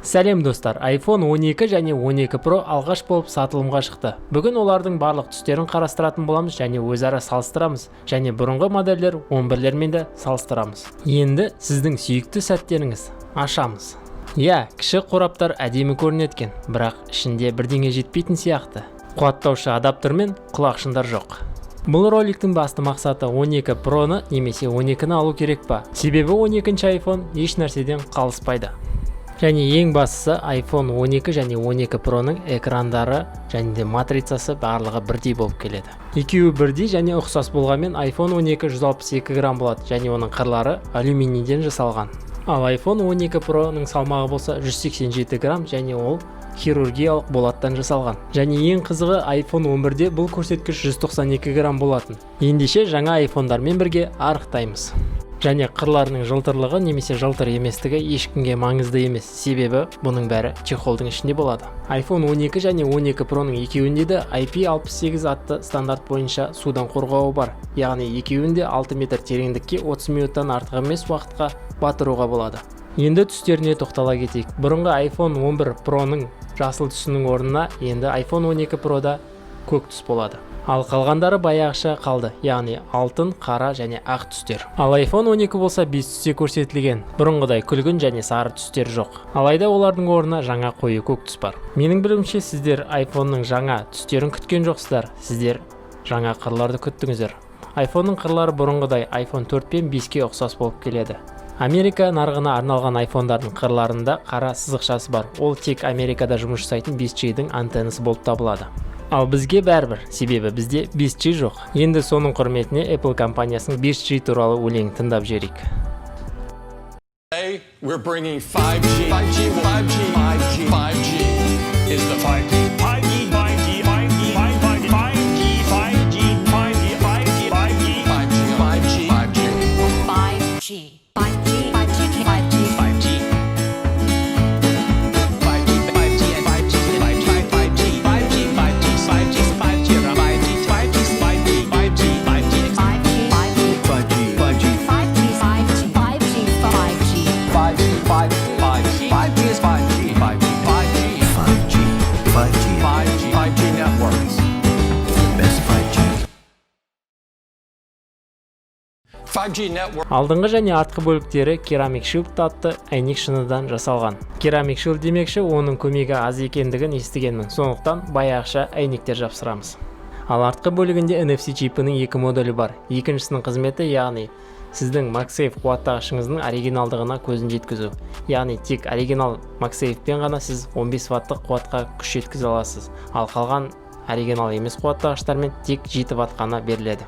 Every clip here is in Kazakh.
Сәлем достар, iPhone 12 және 12 Pro алғаш болып сатылымға шықты. Бүгін олардың барлық түстерін қарастыратын боламыз және өзара салыстырамыз, және бұрынғы модельдер 11-лермен де салыстырамыз. Енді сіздің сүйікті сәттеріңіз ашамыз. Кіші қораптар әдемі көрінеді, бірақ ішінде бірдеңе жетпейтін сияқты. Қуаттаушы адаптер мен құлақшындар жоқ. Бұл роликтің басты мақсаты 12 Pro-ны немесе 12-ні алу керек па? Себебі 12-ші iPhone еш нәрседен қалыспайды. Және ең бастысы iPhone 12 және 12 Pro-ның экрандары және де матрицасы барлығы бірдей болып келеді. Екеуі бірдей және ұқсас болғанмен iPhone 12 162 грамм болады және оның қырлары алюминийден жасалған. Ал iPhone 12 Pro-ның салмағы болса 187 грамм және ол хирургиялық болаттан жасалған. Және ең қызығы iPhone 11-де бұл көрсеткіш 192 грамм болатын. Ендеше жаңа iPhone-дармен бірге арықтаймыз. Және қырларының жылтырлығы немесе жылтыр еместігі ешкімге маңызды емес, себебі бұның бәрі чехолдың ішінде болады. iPhone 12 және 12 Pro-ның екеуінде де IP68 атты стандарт бойынша судан қорғауы бар. Яғни екеуінде 6 метр тереңдікке 30 минуттан артық емес уақытқа батыруға болады. Енді түстеріне тоқтала кетейік. Бұрынғы iPhone 11 Pro-ның жасыл түсінің орнына енді iPhone 12 Pro-да көк түс болады. Ал қалғандары баяғыша қалды, яғни алтын, қара және ақ түстер. Ал iPhone 12 болса 5 түсте көрсетілген. Бұрынғыдай күлгін және сары түстер жоқ. Алайда олардың орнына жаңа қою көк түс бар. Менің білуімше сіздер iPhone-ның жаңа түстерін күткен жоқсыздар. Сіздер жаңа қырларды күттіңіздер. iPhone-ның қырлары бұрынғыдай iPhone 4 пен 5-ке ұқсас болып келеді. Америка нарығына арналған iPhone-дардың қырларында қара сызықшасы бар. Ол тек Америкада жұмыс жасайтын 5G-дің антеннасы болып табылады. Ал бізге бәрібір, себебі бізде 5G жоқ. Енді соның құрметіне Apple компаниясының 5G туралы өлең тыңдап жерейік. We're bringing 5G. 5G, 5G, 5G, 5G is the 5G. 5G, 5G, 5G, 5G, 5G, 5G, 5G, 5G, 5G, 5G, 5G, 5G network. Алдыңғы және артқы бөліктері Ceramic Shield атты әйнек шыныдан жасалған. Ceramic Shield демекші оның көмегі аз екендігін естігенмін, сондықтан баяғыша әйнектер жапсырамыз. Ал артқы бөлігінде NFC чипінің екі модулі бар. Екіншісінің қызметі, яғни сіздің MagSafe қуаттағышыңыздың оригиналдығына көзін жеткізу. Яғни тек оригинал MagSafe-пен ғана сіз 15 ваттық қуатқа күш жеткізе аласыз. Ал қалған оригинал емес қуаттағыштармен тек 7 ватт қана беріледі.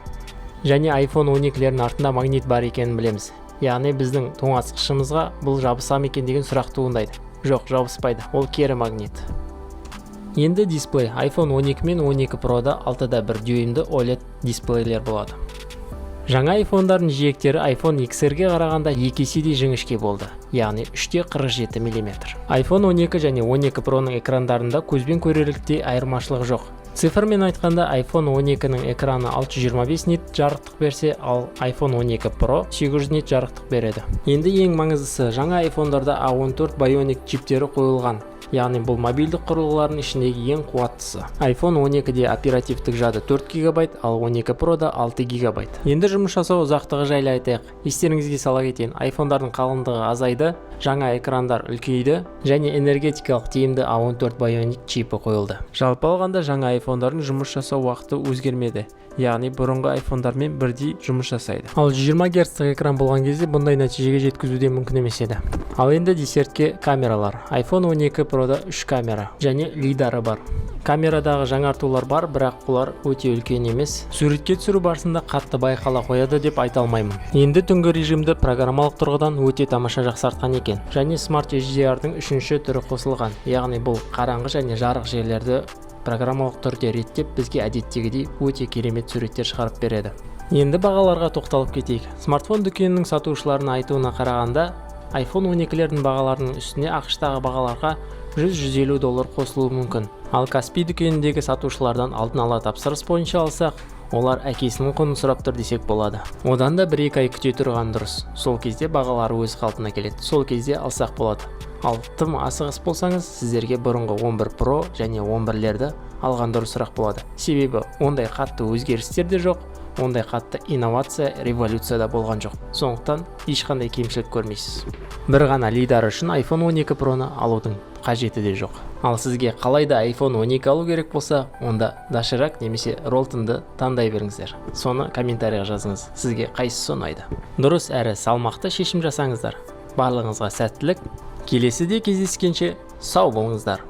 Және iPhone 12-лердің артында магнит бар екенін білеміз. Яғни біздің тоңазытқышымызға бұл жабыса ма екен деген сұрақ туындайды. Жоқ, жабыспайды. Ол кері магнит. Енді дисплей. iPhone 12 мен 12 Pro-да 6.1 дюймді OLED дисплейлер болады. Жаңа iPhone-дардың жиектері iPhone XR-ге қарағанда 2 еседей жіңішке болды. Яғни 3.47 мм. iPhone 12 және 12 Pro-ның экрандарында көзбен көрерліктей айырмашылық жоқ. Цифрмен айтқанда iPhone 12-ның экраны 625 нит жарықтық берсе, ал iPhone 12 Pro 800 нит жарықтық береді. Енді ең маңыздысы, жаңа iPhone-дарда A14 Bionic чиптері қойылған. Яғни бұл мобильдік құрылғылардың ішіндегі ең қуаттысы. iPhone 12-де оперативтік жады 4 ГБ, ал 12 Pro-да 6 ГБ. Енді жұмыс жасау ұзақтығы жайлы айтайық. Естеріңізге сала кетейін, iPhone-дардың қалыңдығы азайды, жаңа экрандар үлкейді және энергетикалық тиімді A14 Bionic чипі қойылды. Жалпы алғанда жаңа iPhone-дардың жұмыс жасау уақыты өзгермеді. Яғни бұрынғы iPhone-дармен бірдей жұмыс жасайды. Ал 20 Гц экран болған кезде бұндай нәтижеге жеткізуде мүмкін емес еді. Ал енді десертке камералар. iPhone 12 Pro-да 3 камера және лидары бар. Камерадағы жаңартулар бар, бірақ олар өте үлкен емес. Суретке түсіру барысында қатты байқала қояды деп айта алмаймын. Енді түнгі режимді программалық тұрғыдан өте тамаша жақсартқан екен. Және Smart HDR-дың 3-ші түрі қосылған. Яғни бұл қараңғы және жарық жерлерді программалық түрде реттеп бізге әдеттегідей өте керемет суреттер шығарып береді. Енді бағаларға тоқталып кетейік. Смартфон дүкенінің сатушыларының айтуына қарағанда, iPhone 12-лердің бағаларының үстіне ақш-тағы бағаларға $100-150 қосылуы мүмкін. Ал Каспий дүкеніндегі сатушылардан алдын ала тапсырыс бойынша алсақ, олар әкесінің құнын сұрап тұр десек болады. Одан да 1-2 ай күте тұрған дұрыс. Сол кезде бағалары өз қалпына келеді. Сол кезде алсақ болады. Ал тым асығыс болсаңыз, сіздерге бұрынғы 11 Pro және 11-лерді алған дұрысырақ болады. Себебі ондай қатты өзгерістер де жоқ, ондай қатты инновация, революция да болған жоқ. Сондықтан ешқандай кемшілік көрмейсіз. Бір ғана лидары үшін iPhone 12 Pro-ны алудың қажеті де жоқ. Ал сізге қалайда iPhone 12 алу керек болса, онда Dashirak немесе Roltonды таңдай беріңіздер. Соны комментарийға жазыңыз. Сізге қайсысы ұнайды? Дұрыс әрі салмақты шешім жасаңыздар. Барлығыңызға сәттілік. Келесіде кездескенше сау болыңыздар.